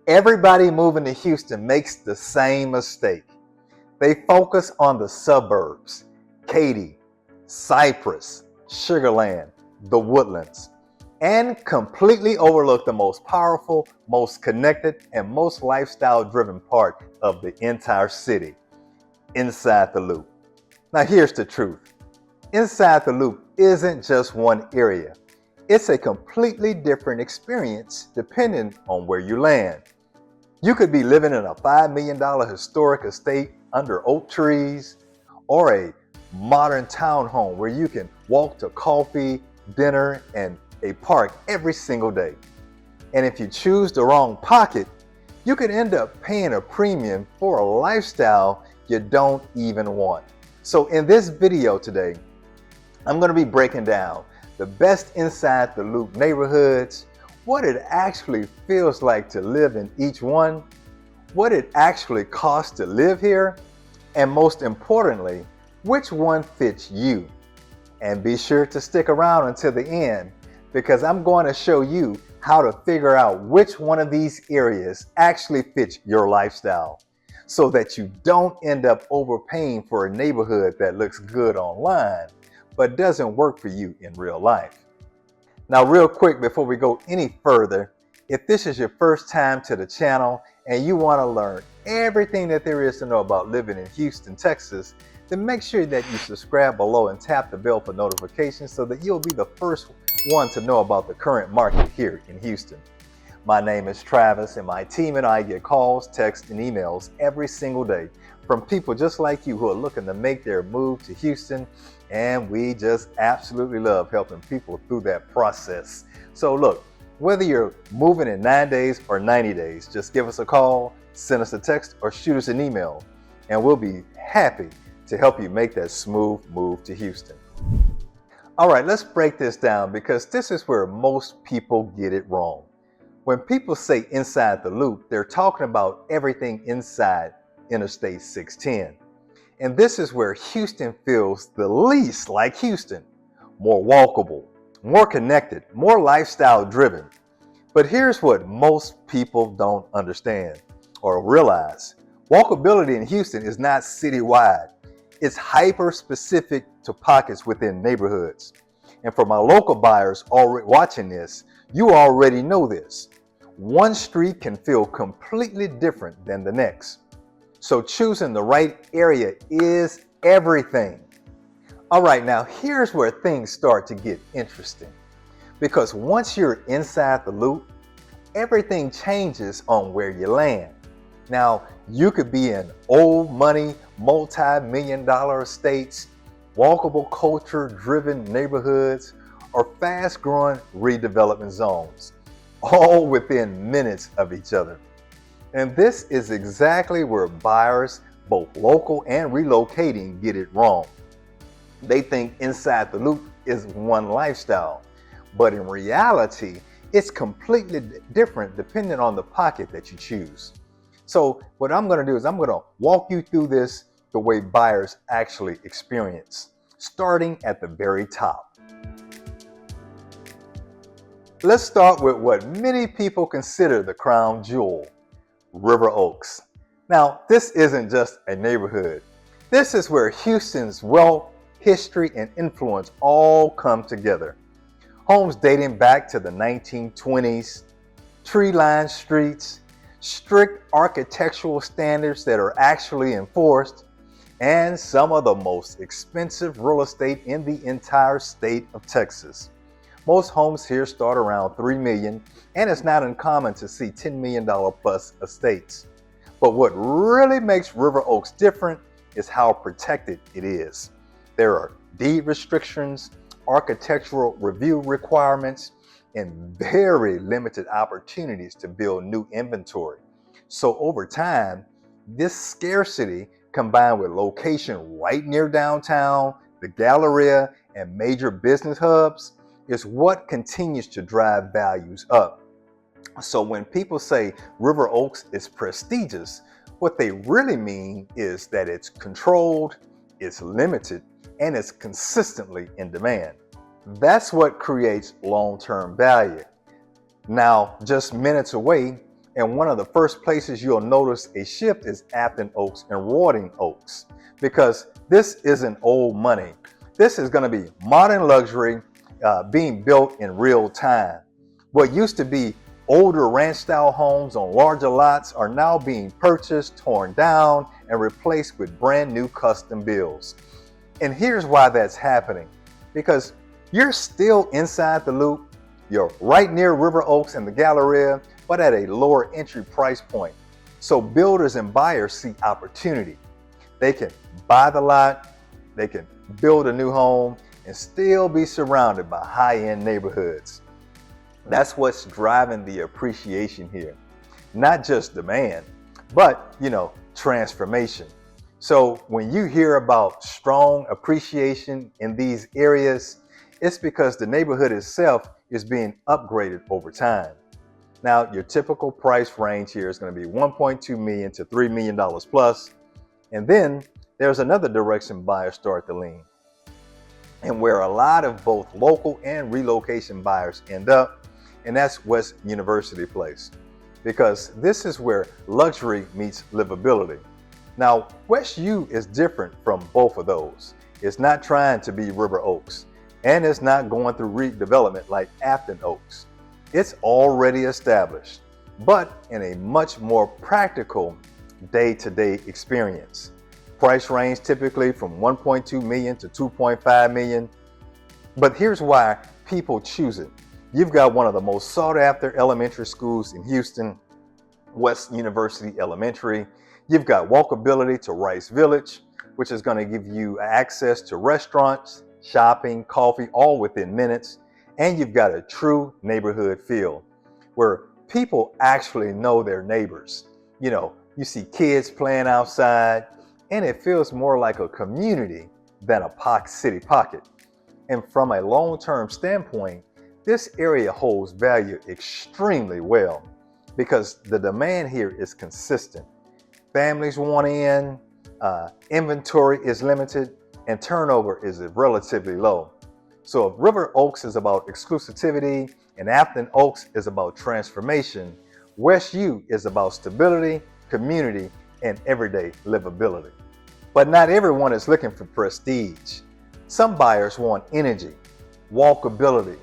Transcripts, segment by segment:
Everybody moving to Houston makes the same mistake. They focus on the suburbs, Katy, Cypress, Sugarland, the Woodlands, and completely overlook the most powerful, most connected, and most lifestyle-driven part of the entire city, inside the loop. Now here's the truth. Inside the loop isn't just one area. It's a completely different experience depending on where you land. You could be living in a $5 million historic estate under oak trees, or a modern townhome where you can walk to coffee, dinner, and a park every single day. And if you choose the wrong pocket, you could end up paying a premium for a lifestyle you don't even want. So in this video today, I'm going to be breaking down the best inside the loop neighborhoods, what it actually feels like to live in each one, what it actually costs to live here, and most importantly, which one fits you. And be sure to stick around until the end, because I'm going to show you how to figure out which one of these areas actually fits your lifestyle, so that you don't end up overpaying for a neighborhood that looks good online, but doesn't work for you in real life. Now, real quick, before we go any further, if this is your first time to the channel and you want to learn everything that there is to know about living in Houston, Texas, then make sure that you subscribe below and tap the bell for notifications so that you'll be the first one to know about the current market here in Houston. My name is Travis, and my team and I get calls, texts, and emails every single day from people just like you who are looking to make their move to Houston, and we just absolutely love helping people through that process. So look, whether you're moving in 9 days or 90 days, just give us a call, send us a text, or shoot us an email, and we'll be happy to help you make that smooth move to Houston. All right, let's break this down, because this is where most people get it wrong. When people say inside the loop, they're talking about everything inside Interstate 610. And this is where Houston feels the least like Houston. More walkable, more connected, more lifestyle driven. But here's what most people don't understand or realize. Walkability in Houston is not citywide. It's hyper specific to pockets within neighborhoods. And for my local buyers already watching this, you already know this. One street can feel completely different than the next. So choosing the right area is everything. All right, now here's where things start to get interesting. Because once you're inside the loop, everything changes on where you land. Now, you could be in old money, multi-million-dollar estates, walkable culture-driven neighborhoods, or fast-growing redevelopment zones, all within minutes of each other. And this is exactly where buyers, both local and relocating, get it wrong. They think inside the loop is one lifestyle, but in reality, it's completely different depending on the pocket that you choose. So what I'm going to do is I'm going to walk you through this the way buyers actually experience, starting at the very top. Let's start with what many people consider the crown jewel, River Oaks. Now, this isn't just a neighborhood. This is where Houston's wealth, history, and influence all come together. Homes dating back to the 1920s, tree-lined streets, strict architectural standards that are actually enforced, and some of the most expensive real estate in the entire state of Texas. Most homes here start around $3 million, and it's not uncommon to see $10 million plus estates. But what really makes River Oaks different is how protected it is. There are deed restrictions, architectural review requirements, and very limited opportunities to build new inventory. So over time, this scarcity combined with location right near downtown, the Galleria, and major business hubs is what continues to drive values up. So when people say River Oaks is prestigious, what they really mean is that it's controlled, it's limited, and it's consistently in demand. That's what creates long-term value. Now, just minutes away, And one of the first places you'll notice a shift is Afton Oaks and Roaring Oaks, because this isn't old money. This is going to be modern luxury being built in real time. What used to be older ranch-style homes on larger lots are now being purchased, torn down, and replaced with brand new custom builds. And here's why that's happening. Because you're still inside the loop, you're right near River Oaks and the Galleria, but at a lower entry price point. So builders and buyers see opportunity. They can buy the lot, they can build a new home, and still be surrounded by high-end neighborhoods. That's what's driving the appreciation here. Not just demand, but, transformation. So when you hear about strong appreciation in these areas, it's because the neighborhood itself is being upgraded over time. Now, your typical price range here is going to be $1.2 million to $3 million plus. And then there's another direction buyers start to lean, and where a lot of both local and relocation buyers end up, and that's West University Place, because this is where luxury meets livability. Now, West U is different from both of those. It's not trying to be River Oaks, and it's not going through redevelopment like Afton Oaks. It's already established, but in a much more practical day-to-day experience. Price range typically from $1.2 million to $2.5 million. But here's why people choose it. You've got one of the most sought after elementary schools in Houston, West University Elementary. You've got walkability to Rice Village, which is going to give you access to restaurants, shopping, coffee, all within minutes. And you've got a true neighborhood feel where people actually know their neighbors. You see kids playing outside, and it feels more like a community than a city pocket. And from a long-term standpoint, this area holds value extremely well because the demand here is consistent. Families want in, inventory is limited, and turnover is relatively low. So if River Oaks is about exclusivity and Afton Oaks is about transformation, West U is about stability, community, and everyday livability. But not everyone is looking for prestige. Some buyers want energy, walkability,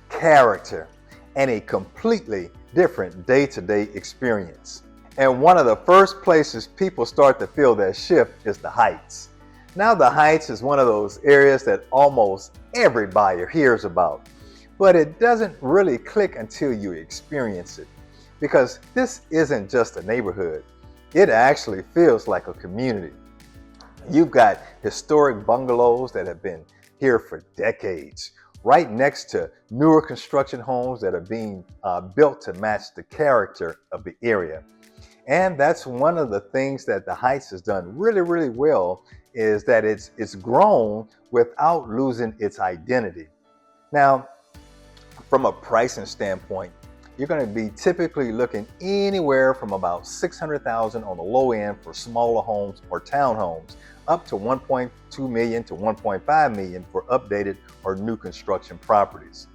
character, and a completely different day-to-day experience. And one of the first places people start to feel that shift is the Heights. Now, the Heights is one of those areas that almost every buyer hears about, but it doesn't really click until you experience it, because this isn't just a neighborhood. It actually feels like a community. You've got historic bungalows that have been here for decades, right next to newer construction homes that are being built to match the character of the area. And that's one of the things that the Heights has done really, really well, is that it's grown without losing its identity. Now, from a pricing standpoint, you're going to be typically looking anywhere from about $600,000 on the low end for smaller homes or townhomes, up to $1.2 million to $1.5 million for updated or new construction properties.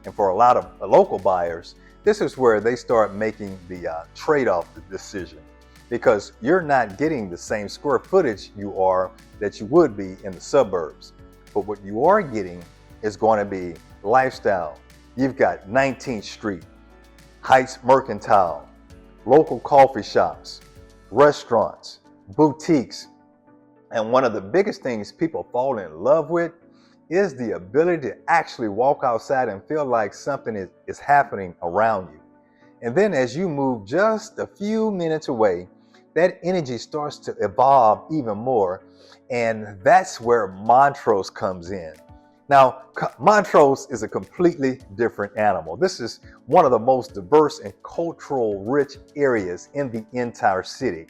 And for a lot of local buyers, this is where they start making the trade-off decision, because you're not getting the same square footage that you would be in the suburbs. But what you are getting is going to be lifestyle. You've got 19th Street, Heights Mercantile, local coffee shops, restaurants, boutiques. And one of the biggest things people fall in love with is the ability to actually walk outside and feel like something is happening around you. And then as you move just a few minutes away, that energy starts to evolve even more. And that's where Montrose comes in. Now, Montrose is a completely different animal. This is one of the most diverse and cultural rich areas in the entire city.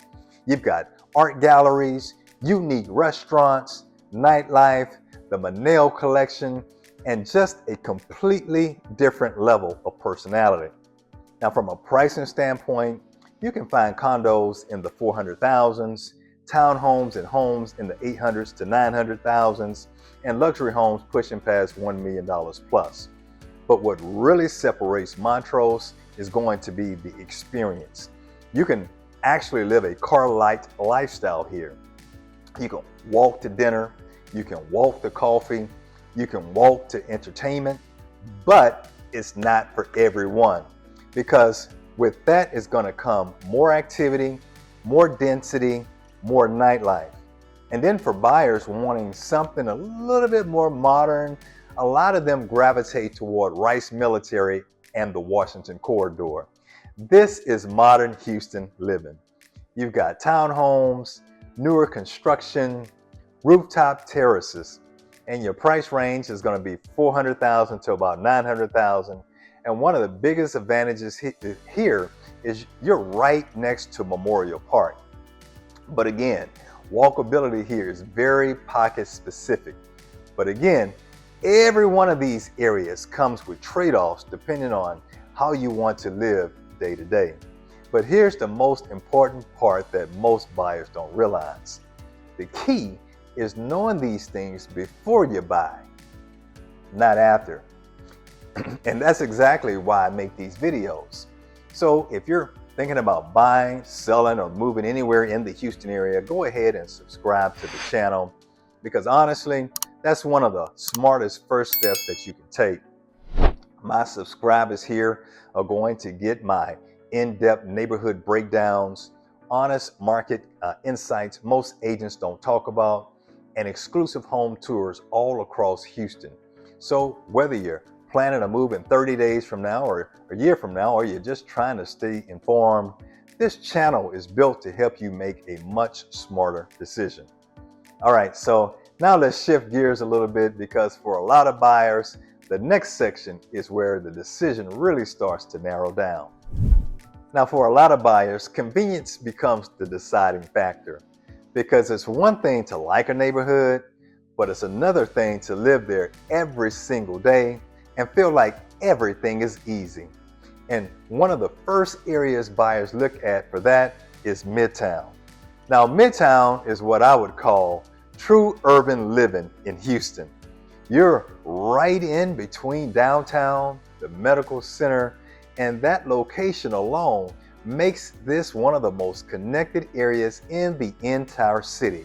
You've got art galleries, unique restaurants, nightlife, the Manel collection, and just a completely different level of personality. Now, from a pricing standpoint, you can find condos in the 400,000s, townhomes and homes in the 800s to 900,000s, and luxury homes pushing past $1 million plus. But what really separates Montrose is going to be the experience. You can actually live a car-light lifestyle here. You can walk to dinner, you can walk to coffee, you can walk to entertainment, but it's not for everyone, because with that is going to come more activity, more density, more nightlife. And then for buyers wanting something a little bit more modern, a lot of them gravitate toward Rice Military and the Washington Corridor. This is modern Houston living. You've got townhomes, newer construction, rooftop terraces, and your price range is going to be $400,000 to about $900,000. And one of the biggest advantages here is you're right next to Memorial Park. But again, walkability here is very pocket specific. But again, every one of these areas comes with trade-offs depending on how you want to live day to day. But here's the most important part that most buyers don't realize. The key is knowing these things before you buy, not after. And that's exactly why I make these videos. So if you're thinking about buying, selling, or moving anywhere in the Houston area, go ahead and subscribe to the channel, because honestly, that's one of the smartest first steps that you can take. My subscribers here are going to get my in-depth neighborhood breakdowns, honest market insights most agents don't talk about, and exclusive home tours all across Houston. So whether you're planning a move in 30 days from now or a year from now, or you're just trying to stay informed, this channel is built to help you make a much smarter decision. All right, so now let's shift gears a little bit, because for a lot of buyers, the next section is where the decision really starts to narrow down. Now, for a lot of buyers, convenience becomes the deciding factor, because it's one thing to like a neighborhood, but it's another thing to live there every single day and feel like everything is easy. And one of the first areas buyers look at for that is Midtown. Now, Midtown is what I would call true urban living in Houston. You're right in between downtown, the medical center, and that location alone makes this one of the most connected areas in the entire city.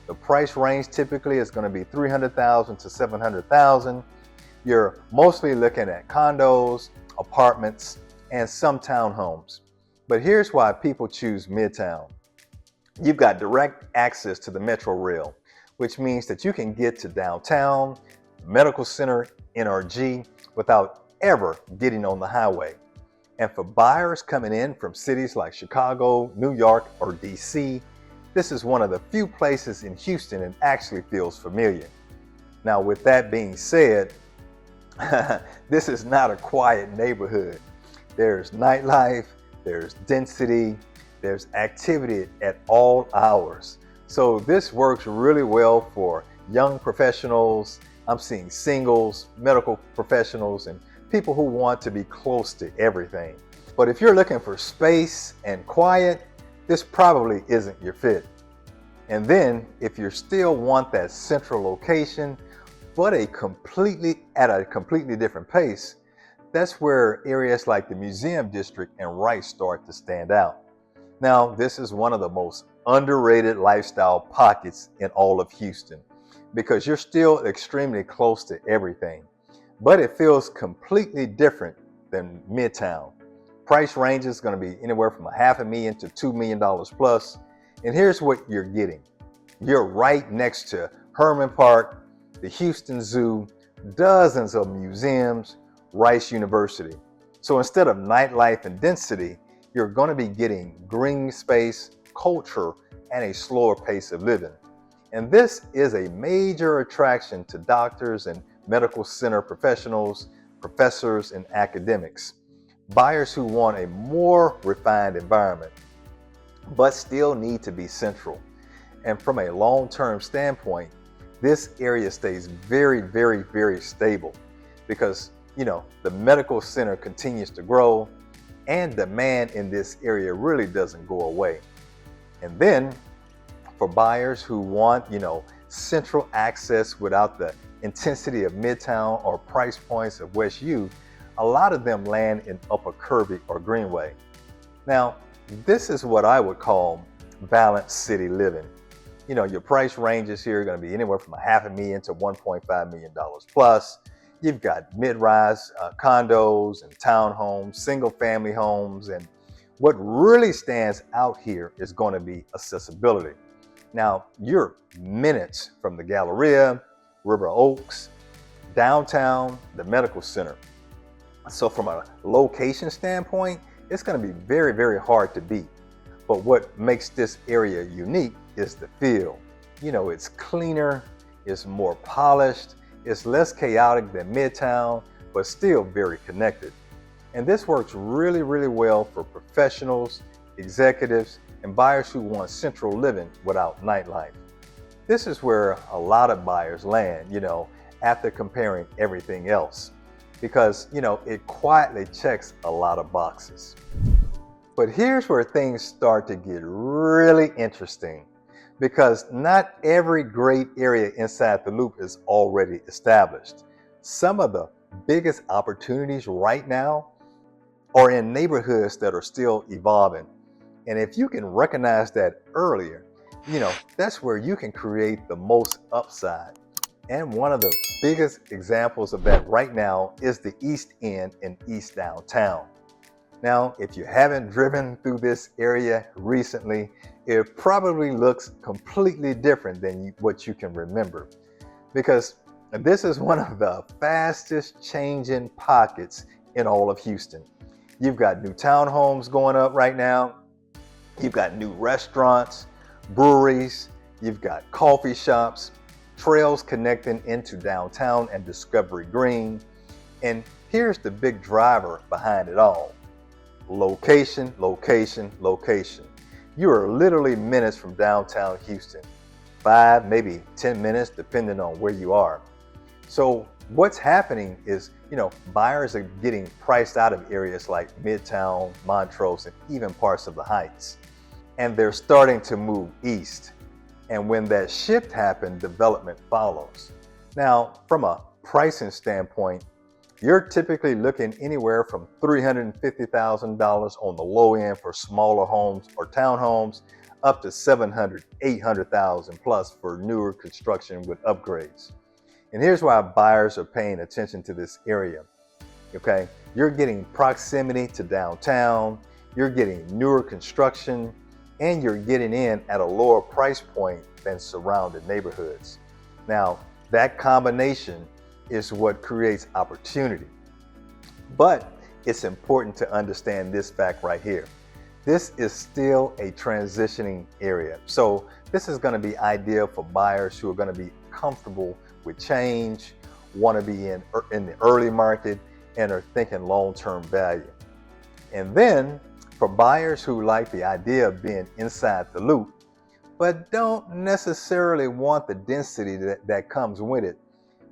The price range typically is going to be $300,000 to $700,000. You're mostly looking at condos, apartments, and some townhomes. But here's why people choose Midtown. You've got direct access to the Metro Rail, which means that you can get to downtown, medical center, NRG, without ever getting on the highway. And for buyers coming in from cities like Chicago, New York, or DC, this is one of the few places in Houston that actually feels familiar. Now, with that being said, this is not a quiet neighborhood. There's nightlife, there's density, there's activity at all hours. So this works really well for young professionals. I'm seeing singles, medical professionals, and people who want to be close to everything. But if you're looking for space and quiet, this probably isn't your fit. And then if you still want that central location, but at a completely different pace, that's where areas like the Museum District and Rice start to stand out. Now, this is one of the most underrated lifestyle pockets in all of Houston, because you're still extremely close to everything, but it feels completely different than Midtown. Price range is going to be anywhere from $500,000 to $2 million plus. And here's what you're getting. You're right next to Herman Park, the Houston Zoo, dozens of museums, Rice University. So instead of nightlife and density, you're going to be getting green space, culture, and a slower pace of living. And this is a major attraction to doctors and medical center professionals, professors, and academics. Buyers who want a more refined environment, but still need to be central. And from a long-term standpoint, this area stays very, very, very stable, because, the medical center continues to grow and demand in this area really doesn't go away. And then for buyers who want, central access without the intensity of Midtown or price points of West U, a lot of them land in Upper Kirby or Greenway. Now, This is what I would call balanced city living. Your price ranges here are going to be anywhere from $500,000 to $1.5 million plus. You've got mid-rise condos and townhomes, single-family homes, and what really stands out here is going to be accessibility. Now, you're minutes from the Galleria, River Oaks, downtown, the medical center. So from a location standpoint, it's going to be very, very hard to beat. But what makes this area unique is the feel. It's cleaner, it's more polished, it's less chaotic than Midtown, but still very connected. And this works really, really well for professionals, executives, and buyers who want central living without nightlife. This is where a lot of buyers land, after comparing everything else, because, it quietly checks a lot of boxes. But here's where things start to get really interesting, because not every great area inside the loop is already established. Some of the biggest opportunities right now are in neighborhoods that are still evolving. And if you can recognize that earlier, that's where you can create the most upside. And one of the biggest examples of that right now is the East End and East Downtown. Now, if you haven't driven through this area recently, it probably looks completely different than what you can remember, because this is one of the fastest changing pockets in all of Houston. You've got new townhomes going up right now. You've got new restaurants, breweries. You've got coffee shops, trails connecting into downtown and Discovery Green. And here's the big driver behind it all. Location, location, location. You are literally minutes from downtown Houston. 5, maybe 10 minutes, depending on where you are. So what's happening is, buyers are getting priced out of areas like Midtown, Montrose, and even parts of the Heights. And they're starting to move east. And when that shift happens, development follows. Now, from a pricing standpoint, you're typically looking anywhere from $350,000 on the low end for smaller homes or townhomes, up to $700,000, $800,000 plus for newer construction with upgrades. And here's why buyers are paying attention to this area. Okay, you're getting proximity to downtown, you're getting newer construction, and you're getting in at a lower price point than surrounding neighborhoods. Now, that combination is what creates opportunity. But it's important to understand this fact right here. This is still a transitioning area. So this is going to be ideal for buyers who are going to be comfortable with change, want to be in the early market, and are thinking long-term value. And then for buyers who like the idea of being inside the loop, but don't necessarily want the density that comes with it,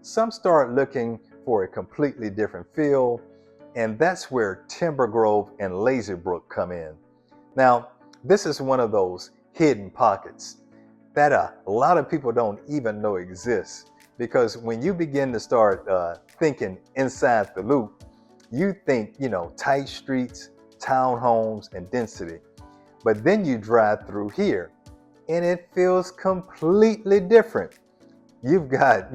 some start looking for a completely different feel, and that's where Timbergrove and Lazybrook come in. Now, this is one of those hidden pockets that a lot of people don't even know exists, because when you begin to start thinking inside the loop, you think, tight streets, townhomes, and density. But then you drive through here, and it feels completely different. You've got,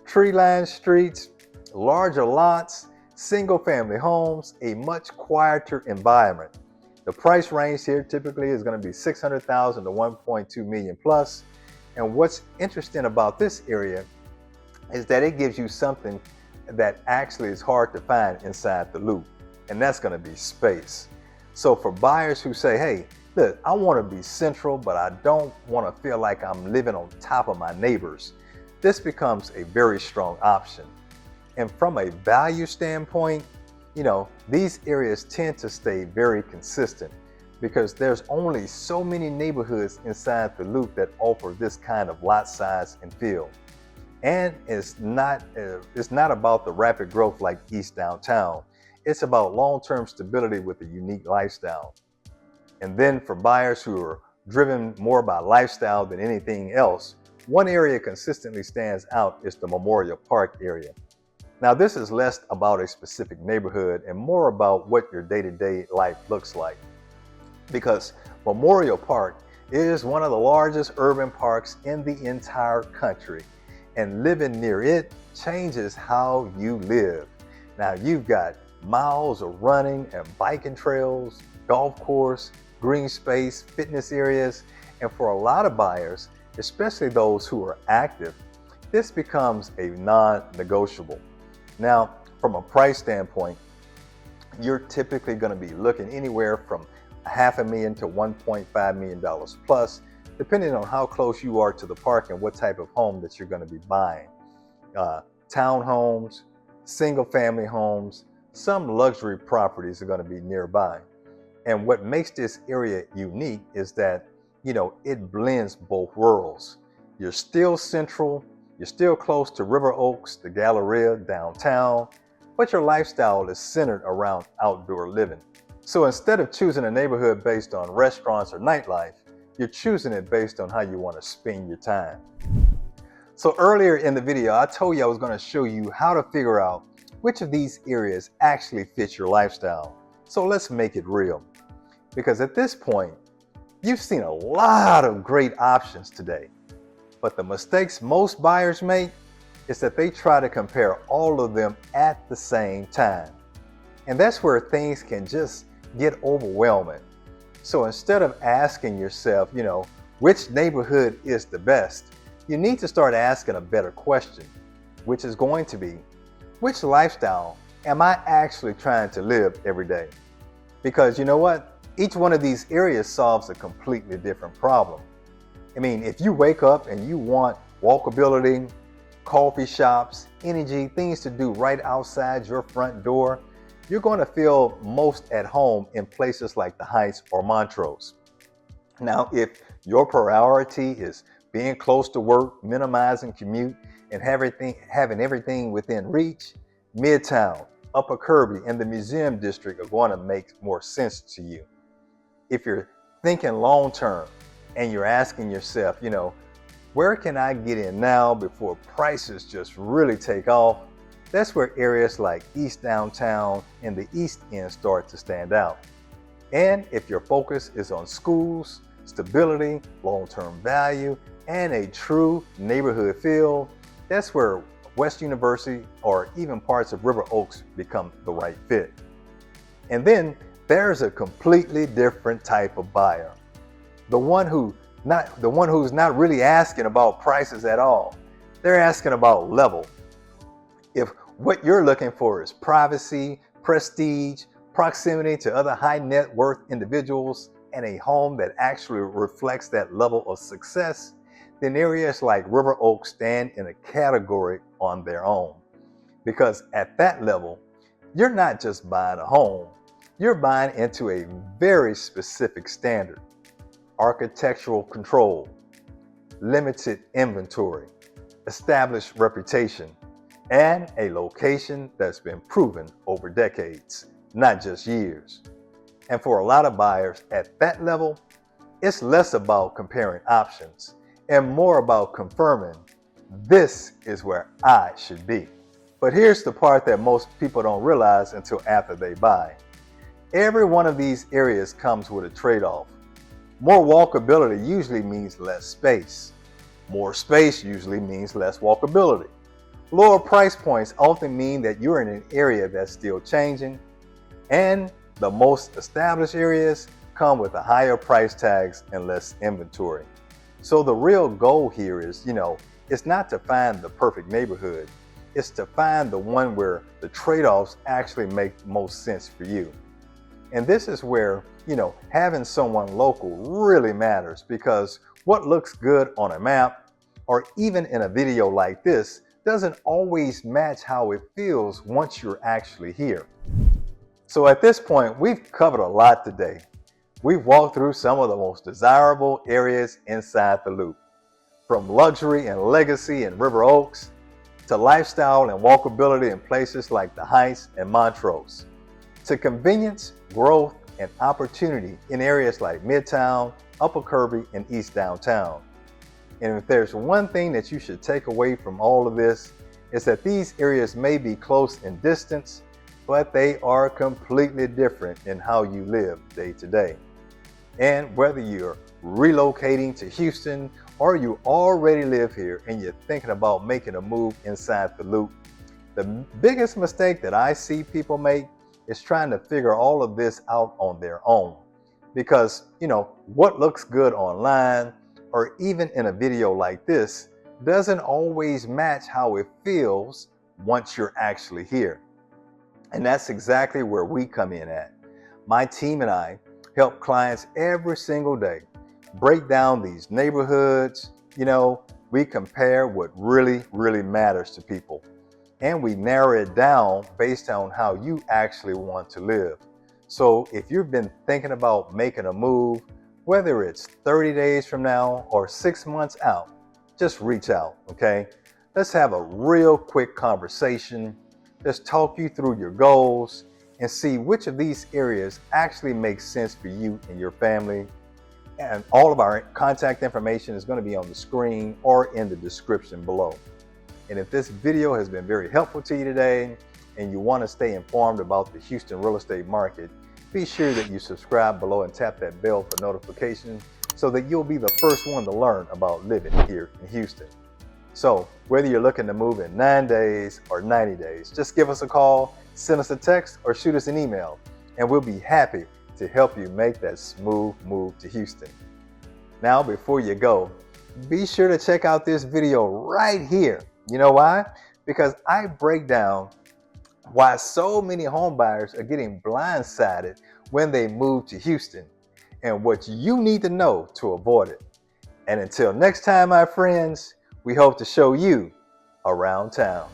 tree-lined streets, larger lots, single-family homes, a much quieter environment. The price range here typically is going to be $600,000 to $1.2 million plus. And what's interesting about this area is that it gives you something that actually is hard to find inside the loop, and that's going to be space. So for buyers who say, hey, look, I want to be central, but I don't want to feel like I'm living on top of my neighbors, this becomes a very strong option. And from a value standpoint, these areas tend to stay very consistent because there's only so many neighborhoods inside the loop that offer this kind of lot size and feel. And it's not about the rapid growth like East Downtown. It's about long-term stability with a unique lifestyle. And then for buyers who are driven more by lifestyle than anything else, one area consistently stands out is the Memorial Park area. Now, this is less about a specific neighborhood and more about what your day-to-day life looks like. because Memorial Park is one of the largest urban parks in the entire country, and living near it changes how you live. Now you've got miles of running and biking trails, golf course, green space, fitness areas, and for a lot of buyers, especially those who are active, this becomes a non-negotiable. Now, from a price standpoint, you're typically going to be looking anywhere from $500,000 to $1.5 million plus, depending on how close you are to the park and what type of home that you're going to be buying. Townhomes, single family homes, some luxury properties are going to be nearby. And what makes this area unique is that, it blends both worlds. You're still central, you're still close to River Oaks, the Galleria, downtown, but your lifestyle is centered around outdoor living. So instead of choosing a neighborhood based on restaurants or nightlife, you're choosing it based on how you want to spend your time. So earlier in the video, I told you I was going to show you how to figure out which of these areas actually fit your lifestyle. So let's make it real. Because at this point, you've seen a lot of great options today. But the mistakes most buyers make is that they try to compare all of them at the same time. And that's where things can just get overwhelming. So instead of asking yourself, which neighborhood is the best, you need to start asking a better question, which is going to be, which lifestyle am I actually trying to live every day? Because you know what? Each one of these areas solves a completely different problem. I mean, if you wake up and you want walkability, coffee shops, energy, things to do right outside your front door, you're going to feel most at home in places like the Heights or Montrose. Now, if your priority is being close to work, minimizing commute, and having everything within reach, Midtown, Upper Kirby, and the Museum District are going to make more sense to you. If you're thinking long term and you're asking yourself, where can I get in now before prices just really take off? That's where areas like East Downtown and the East End start to stand out. And if your focus is on schools, stability, long-term value, and a true neighborhood feel, that's where West University or even parts of River Oaks become the right fit. And then there's a completely different type of buyer. The one who's not really asking about prices at all. They're asking about level. If what you're looking for is privacy, prestige, proximity to other high net worth individuals, and a home that actually reflects that level of success, then areas like River Oaks stand in a category on their own. Because at that level, you're not just buying a home, you're buying into a very specific standard: architectural control, limited inventory, established reputation, and a location that's been proven over decades, not just years. And for a lot of buyers at that level, it's less about comparing options and more about confirming, this is where I should be. But here's the part that most people don't realize until after they buy. Every one of these areas comes with a trade-off. More walkability usually means less space. More space usually means less walkability. Lower price points often mean that you're in an area that's still changing, and the most established areas come with the higher price tags and less inventory. So the real goal here is, it's not to find the perfect neighborhood, it's to find the one where the trade-offs actually make most sense for you. And this is where, having someone local really matters, because what looks good on a map or even in a video like this doesn't always match how it feels once you're actually here. So at this point, we've covered a lot today. We've walked through some of the most desirable areas inside the loop, from luxury and legacy in River Oaks to lifestyle and walkability in places like the Heights and Montrose, to convenience, growth, and opportunity in areas like Midtown, Upper Kirby, and East Downtown. And if there's one thing that you should take away from all of this, is that these areas may be close in distance, but they are completely different in how you live day to day. And whether you're relocating to Houston or you already live here and you're thinking about making a move inside the loop, the biggest mistake that I see people make is trying to figure all of this out on their own. Because, what looks good online or even in a video like this doesn't always match how it feels once you're actually here. And that's exactly where we come in at. My team and I help clients every single day break down these neighborhoods. We compare what really, really matters to people. And we narrow it down based on how you actually want to live. So if you've been thinking about making a move, whether it's 30 days from now or 6 months out, just reach out, okay? Let's have a real quick conversation. Let's talk you through your goals and see which of these areas actually make sense for you and your family. And all of our contact information is going to be on the screen or in the description below. And if this video has been very helpful to you today and you want to stay informed about the Houston real estate market, be sure that you subscribe below and tap that bell for notifications so that you'll be the first one to learn about living here in Houston. So whether you're looking to move in 9 days or 90 days, just give us a call, send us a text, or shoot us an email, and we'll be happy to help you make that smooth move to Houston. Now, before you go, be sure to check out this video right here. You know why? Because I break down why so many home buyers are getting blindsided when they move to Houston and what you need to know to avoid it. And until next time, my friends, we hope to show you around town.